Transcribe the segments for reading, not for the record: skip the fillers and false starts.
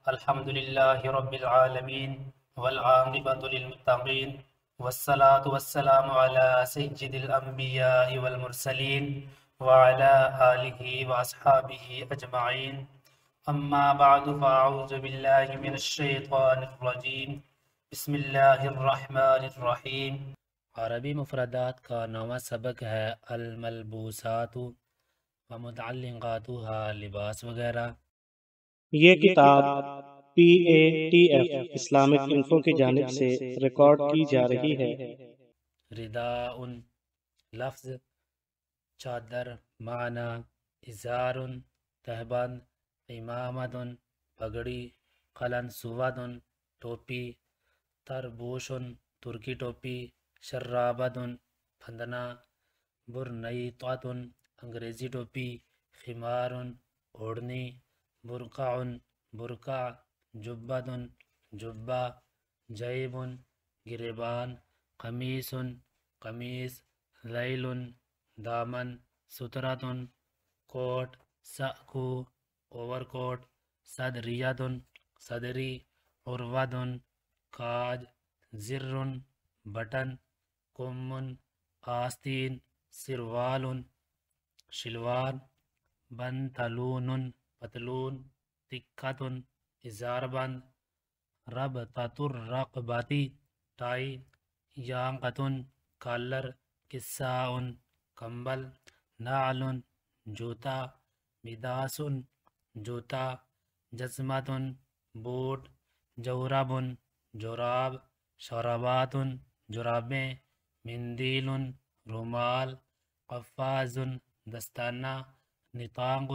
الحمد لله رب العالمين والعاقبة للمتقين والصلاة والسلام على سيد الأنبياء والمرسلين وعلى آله وأصحابه أجمعين أما بعد فأعوذ بالله من الشيطان الرجيم بسم الله الرحمن الرحيم۔ عربی مفردات کا نواں سبق ہے الملبوسات و متعلقاتها، لباس وغیرہ۔ یہ کتاب PATF اسلامک انفو کی جانب سے ریکارڈ کی جا رہی ہے۔ رداء لفظ چادر، معنی ازار تہبند، امامت پگڑی، قلن سواد ٹوپی، تربوش ترکی ٹوپی، شرابت پھندنا، برنیطۃ انگریزی ٹوپی، خمار اوڑھنی، برقع برقع، جبۃ جبہ، جیب گریبان، قمیص قمیص، ذیل دامن، سترۃ کوٹ، سأکو اوور کوٹ، صدریۃ صدری، عروۃ کاج، زر بٹن، کم آستین، سروال شلوار، بنطلون پتلون، تکۃ ازار بند، ربطۃ الرقبۃ ٹائی، یاقۃ کالر، کساء کمبل، نعل جوتا، مداس جوتا، جزمۃ بوٹ، جورب جوراب، شرابات جرابیں، مندیل رومال، قفاز دستانہ، نطاق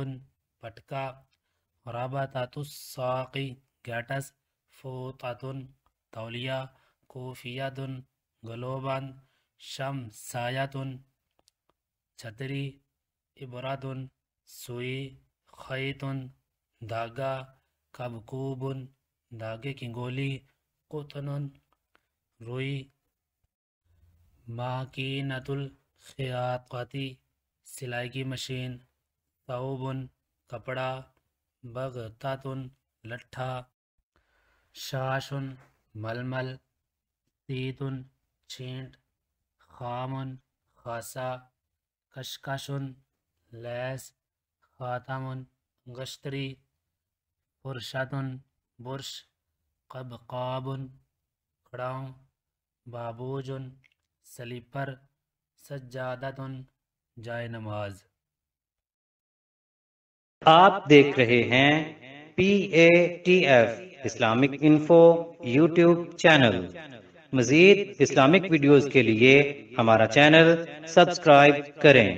پٹکا، ربطۃ الساق گیٹس، فوطۃ تولیہ، کوفیۃ گلوبند، شمسایۃ چھتری، ابرۃ سوئی، خیط دھاگا، کبکوب دھاگے کی گولی، قطن روئی، ماکینۃ الخیاطۃ سلائی کی مشین، ثوب کپڑا، بغتۃ لٹھا، شاش ململ، سیت چھینٹ، خام خاصا، کشکش لیس، خاتم گشتری، فرشۃ برش، قبقاب کڑاؤں، بابوج سلیپر، سجادۃ جائے نماز۔ آپ دیکھ رہے ہیں PATF Islamic info YouTube channel. مزید اسلامک ویڈیوز کے لیے ہمارا چینل سبسکرائب کریں۔